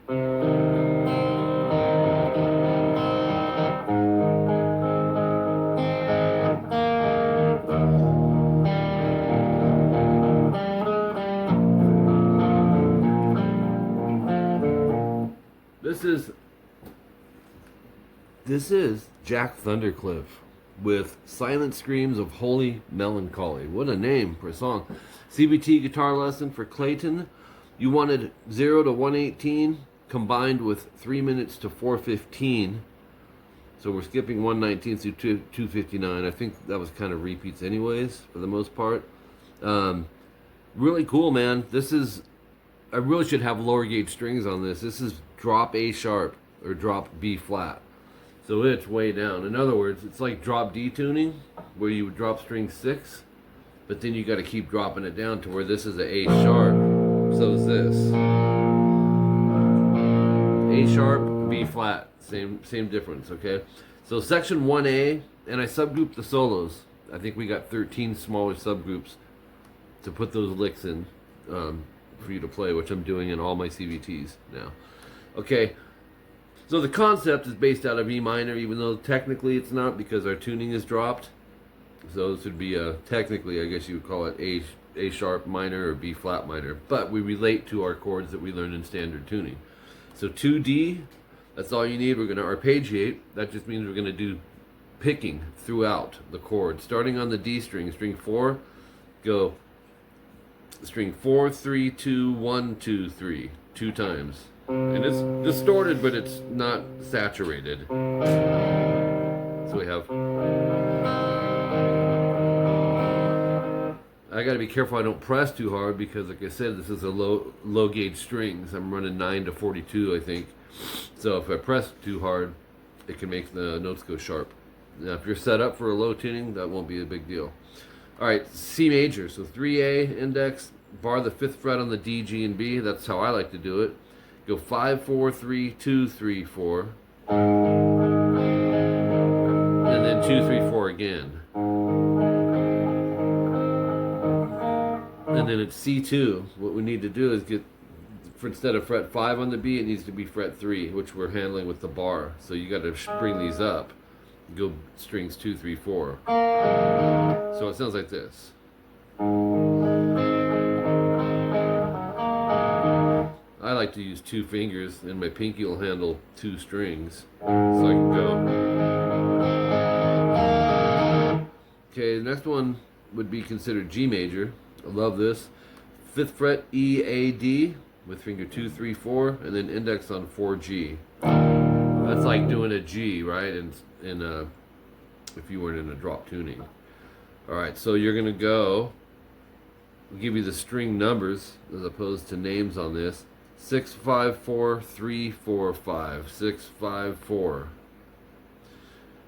This is Jack Thundercliffe with Silent Screams of Holy Melancholy. What a name for a song. CBT guitar lesson for Clayton. You wanted 0 to 118 combined with 3 minutes to 415. So we're skipping 119 through 259. I think that was kind of repeats anyways for the most part. Really cool, man. I really should have lower gauge strings on this. This is drop A sharp or drop B flat. So it's way down. In other words, it's like drop D tuning, where you would drop string 6, but then you got to keep dropping it down to where this is a sharp. So is this A sharp, B flat, same difference. Okay. So section 1A, and I subgrouped the solos. I think we got 13 smaller subgroups to put those licks in for you to play, which I'm doing in all my CVTs now. Okay. So the concept is based out of E minor, even though technically it's not because our tuning is dropped. So this would be technically, I guess you would call it A sharp minor or B flat minor. But we relate to our chords that we learned in standard tuning. So 2D, that's all you need. We're going to arpeggiate. That just means we're going to do picking throughout the chord. Starting on the D string, string 4, go string 4, 3, 2, 1, 2, 3, 2 times. And it's distorted, but it's not saturated. So we have... I got to be careful I don't press too hard because, like I said, this is a low gauge strings. I'm running 9 to 42, I think. So if I press too hard, it can make the notes go sharp. Now, if you're set up for a low tuning, that won't be a big deal. All right, C major. So 3A index, bar the 5th fret on the D, G, and B. That's how I like to do it. Go 5, 4, 3, 2, 3, 4. And then 2, 3, 4 again. And then it's C2. What we need to do is get, for instead of fret 5 on the B, it needs to be fret 3, which we're handling with the bar. So you got to bring these up. Go strings 2, 3, 4. So it sounds like this. I like to use 2 fingers, and my pinky will handle 2 strings, so I can go. Okay, the next one would be considered G major. I love this. 5th fret E, A, D with finger 2, 3, 4, and then index on 4G. That's like doing a G, right? If you weren't in a drop tuning. All right, so you're gonna go. We'll give you the string numbers as opposed to names on this. 6, 5, 4, 3, 4, 5. 6, 5, 4.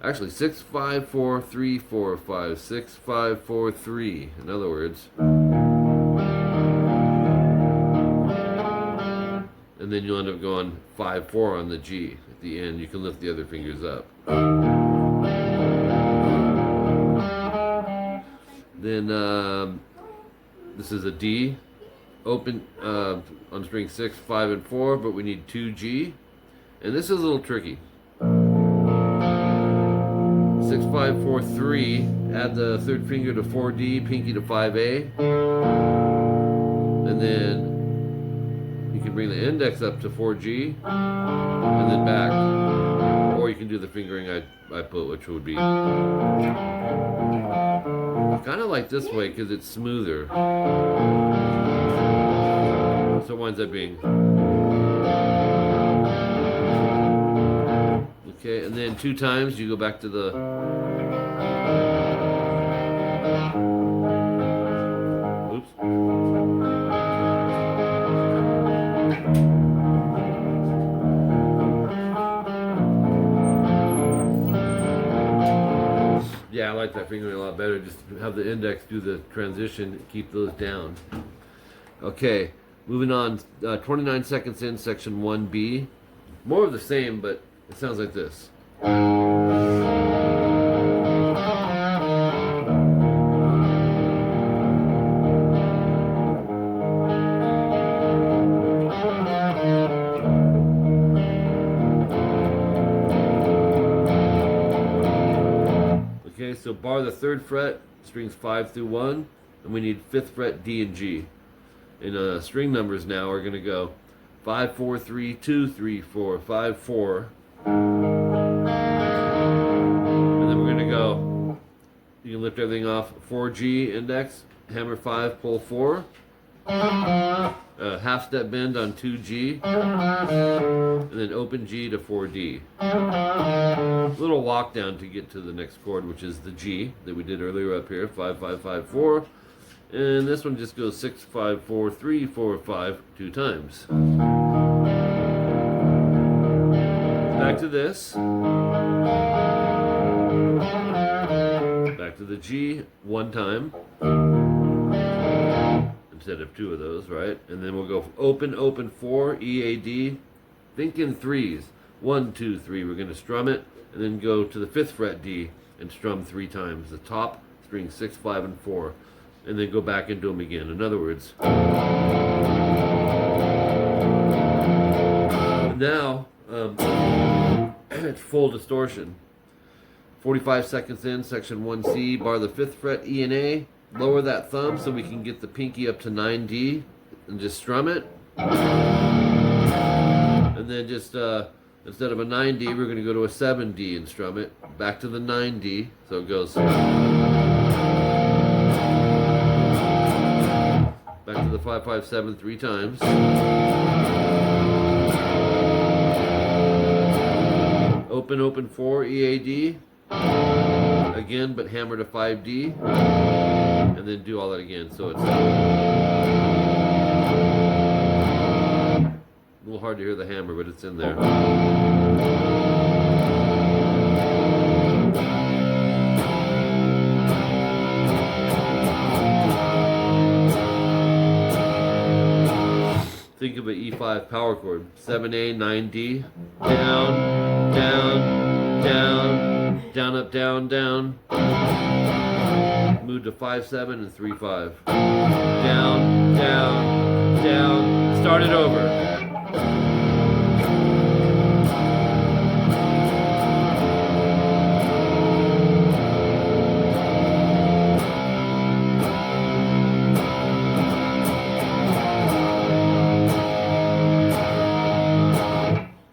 Actually, 6, 5, 4, 3, 4, 5. 6, 5, 4, 3. In other words. And then you'll end up going 5, 4 on the G. At the end, you can lift the other fingers up. Then this is a D. Open on string 6, 5, and 4, but we need 2 G. And this is a little tricky. 6, 5, 4, 3. Add the 3rd finger to 4D, pinky to 5A. And then you can bring the index up to 4G. And then back. Or you can do the fingering I put, which would be kind of like this way because it's smoother. So it winds up being. Okay, and then 2 times you go back to the. Oops. Yeah, I like that fingering a lot better. Just have the index do the transition, keep those down. Okay. Moving on, 29 seconds in, section 1B. More of the same, but it sounds like this. so bar the 3rd fret, strings 5 through 1, and we need 5th fret D and G. And string numbers now are going to go 5, 4, 3, 2, 3, 4, 5, 4. And then we're going to go, you can lift everything off 4G index, hammer 5, pull 4. Half step bend on 2G, and then open G to 4D. A little walk down to get to the next chord, which is the G that we did earlier up here, 5, 5, 5, 4. And this one just goes 6, 5, 4, 3, 4, 5, 2 times. Back to this. Back to the G 1 time. Instead of 2 of those, right? And then we'll go open, open 4, E, A, D. Think in 3s. 1, 2, 3. We're going to strum it, and then go to the 5th fret D and strum 3 times. The top, string 6, 5, and 4. And then go back into them again. In other words, now it's full distortion. 45 seconds in, section 1C, bar the 5th fret E and A. Lower that thumb so we can get the pinky up to 9D and just strum it. And then just, instead of a 9D, we're going to go to a 7D and strum it. Back to the 9D. So it goes back to the 5, 5, 7 3 times. Open, open 4, EAD. Again, but hammer to 5D. And then do all that again. So it's a little hard to hear the hammer, but it's in there. Think of an E5 power chord. 7A, 9D. Down, down, down, down, up, down, down. Move to 5, 7, and 3, 5. Down, down, down. Start it over.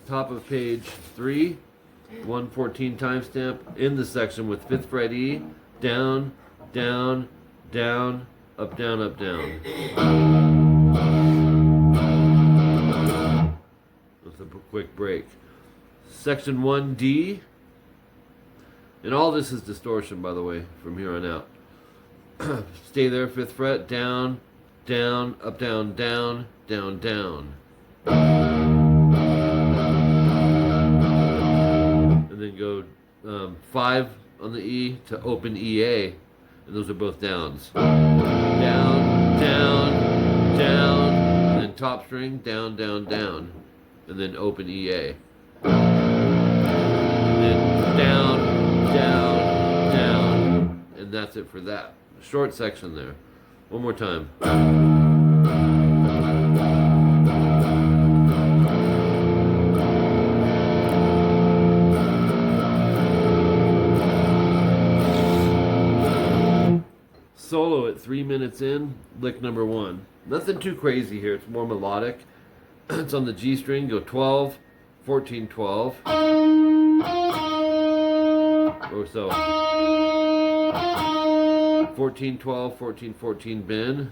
Top of page 3, 114 timestamp in the section with 5th fret E, down, down, down, up, down, up, down. That's a quick break. Section 1D, and all this is distortion, by the way, from here on out. Stay there, 5th fret, down, down, up, down, down, down, down. And then go 5 on the E to open EA, and those are both downs. Down, down, down, and then top string, down, down, down, and then open EA. And then down, down, down, and that's it for that. Short section there. One more time. Solo at 3 minutes in, lick number 1. Nothing too crazy here, it's more melodic. It's on the G string, go 12, 14, 12. Or so. 14, 12, 14, 14, bend.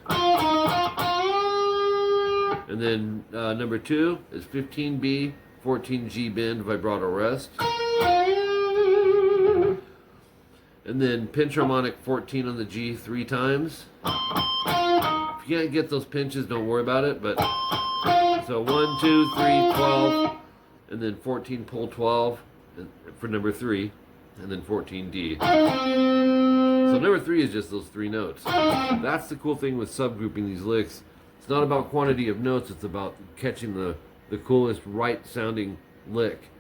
And then number 2 is 15B, 14G bend, vibrato rest. And then pinch harmonic 14 on the G 3 times. If you can't get those pinches, don't worry about it. But so 1, 2, 3, 12, and then 14 pull 12 for number 3, and then 14D. So number 3 is just those 3 notes. That's the cool thing with subgrouping these licks. It's not about quantity of notes, it's about catching the coolest right sounding lick,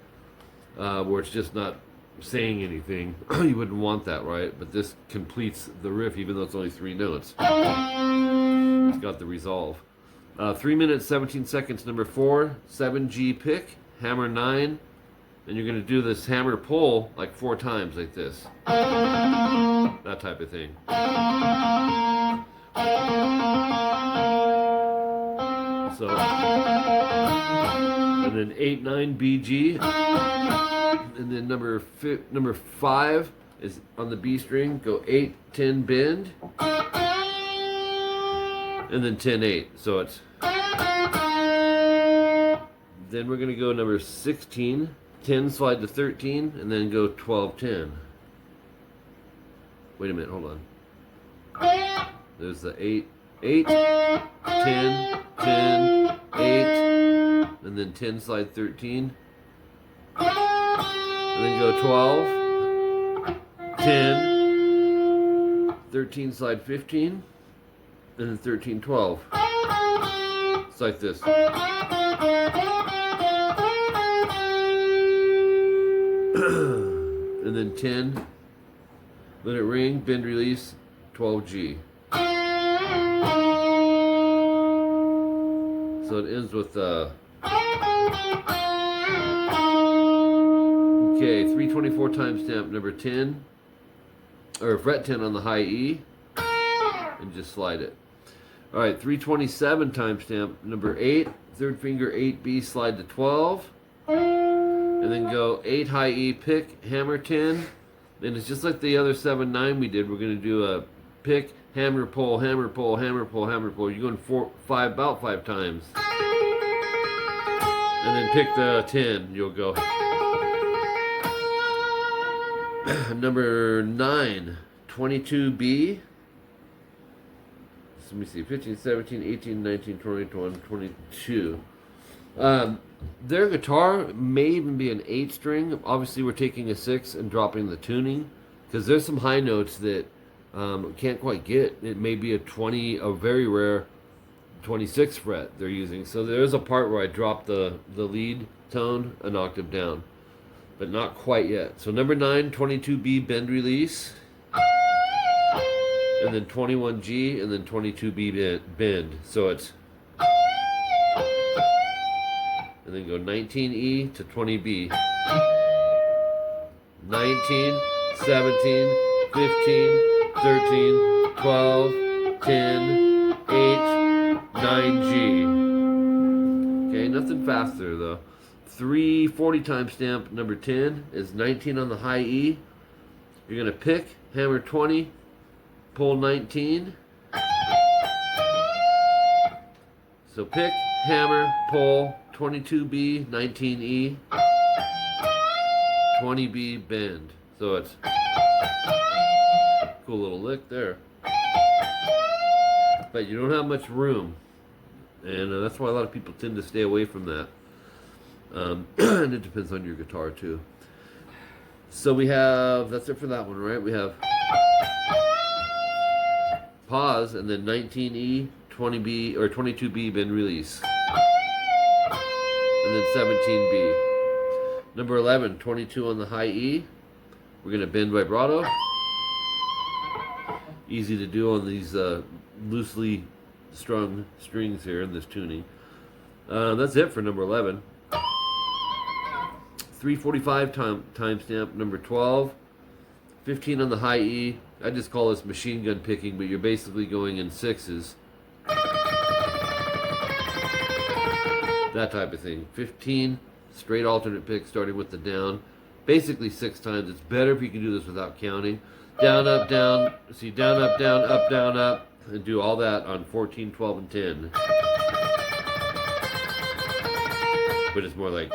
where it's just not saying anything. You wouldn't want that, right? But this completes the riff even though it's only 3 notes. It's got the resolve. 3 minutes 17 seconds, number 4, 7G pick, hammer 9, and you're going to do this hammer pull like 4 times like this. that type of thing. So, and then 8-9 BG, and then number 5 is on the B string. Go 8-10 bend, and then 10-8. So it's. Then we're gonna go number 16, 10 slide to 13, and then go 12-10. Wait a minute, hold on. There's the 8, 10, 10, 8, and then 10 slide 13. And then go 12, 10, 13 slide 15, and then 13, 12. It's like this. And then 10, let it ring, bend, release, 12G. So it ends with okay, 324 timestamp number 10, or fret 10 on the high E, and just slide it. All right, 327 timestamp number 8, third finger 8B, slide to 12, and then go 8 high E, pick, hammer 10, and it's just like the other 7-9 we did. We're going to do a pick, hammer, pull, hammer, pull, hammer, pull, hammer, pull. You're going about 5 times. And then pick the 10, you'll go. Number 9, 22B. Let me see, 15, 17, 18, 19, 20, 21, 22. Their guitar may even be an 8 string. Obviously, we're taking a 6 and dropping the tuning, because there's some high notes that can't quite get. It may be a very rare 26th fret they're using. So there's a part where I dropped the lead tone an octave down, but not quite yet. So number 9, 22B, bend, release, and then 21G, and then 22B bend. So it's, and then go 19E to 20B. 19, 17, 15, 13, 12, 10, 8, 9G. Okay, nothing faster though. 340 timestamp number 10 is 19 on the high E. You're going to pick, hammer 20, pull 19. So pick, hammer, pull, 22B, 19E, 20B, bend. So it's cool little lick there. But you don't have much room, and that's why a lot of people tend to stay away from that. And it depends on your guitar too. So we have, that's it for that one, right? We have pause, and then 19E, 20B, or 22B, bend, release. And then 17B. Number 11, 22 on the high E. We're going to bend vibrato. Easy to do on these loosely strung strings here in this tuning. That's it for number 11. 345 timestamp number 12. 15 on the high E. I just call this machine gun picking, but you're basically going in 6s. That type of thing. 15, straight alternate pick starting with the down. Basically 6 times. It's better if you can do this without counting. Down, up, down. See, down, up, down, up. And do all that on 14, 12, and 10. But it's more like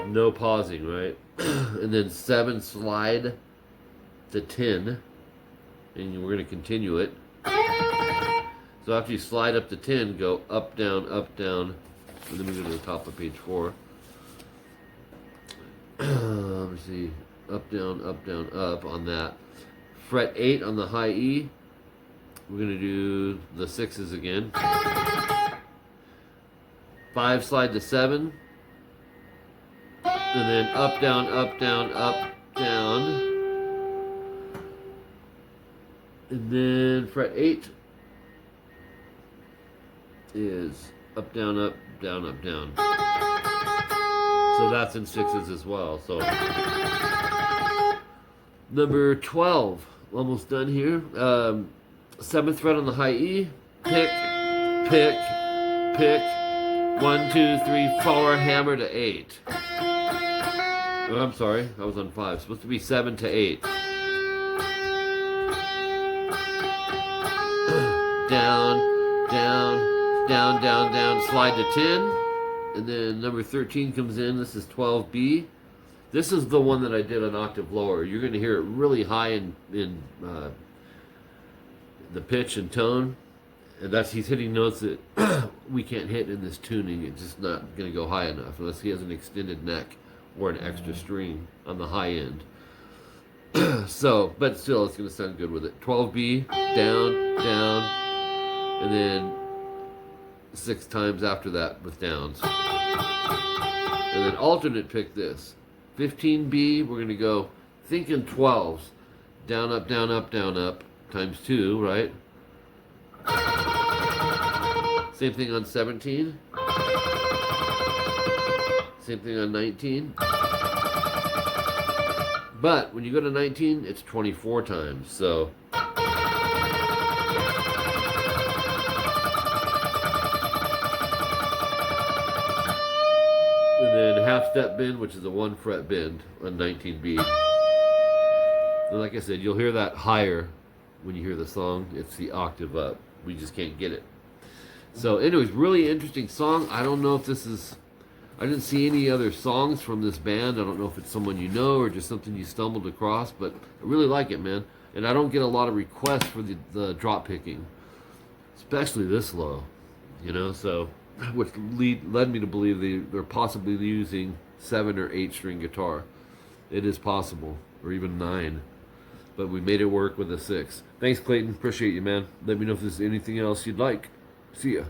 no pausing, right? And then 7 slide to 10. And we're going to continue it. So after you slide up to 10, go up, down, and then we go to the top of page 4. Let me see. Up, down, up on that. Fret 8 on the high E. We're going to do the 6s again. 5 slide to 7. And then up, down, up, down. And then fret 8 is up, down. So that's in 6s as well. So Number 12, almost done here. 7th fret on the high E. Pick, pick, pick. 1, 2, 3, 4, hammer to 8. Oh, I'm sorry, I was on 5. It's supposed to be 7 to 8. Down, down, down, down, down, slide to 10. And then number 13 comes in. This is 12B. This is the one that I did an octave lower. You're going to hear it really high in the pitch and tone. And that's, he's hitting notes that we can't hit in this tuning. It's just not going to go high enough unless he has an extended neck or an extra string on the high end. So, but still, it's going to sound good with it. 12B, down, down, and then 6 times after that with downs. And then alternate pick this. 15B, we're going to go thinking 12s. Down, up, down, up, down, up, times 2, right? Same thing on 17. Same thing on 19. But when you go to 19, it's 24 times, so. And then half step bend, which is a 1 fret bend on 19B. And like I said, you'll hear that higher when you hear the song. It's the octave up. We just can't get it. So anyways, really interesting song. I don't know if this is, I didn't see any other songs from this band. I don't know if it's someone you know or just something you stumbled across, but I really like it, man. And I don't get a lot of requests for the drop picking, especially this low, you know, so which led me to believe they're possibly using 7 or 8 string guitar. It is possible, or even 9. But we made it work with a 6. Thanks, Clayton. Appreciate you, man. Let me know if there's anything else you'd like. See ya.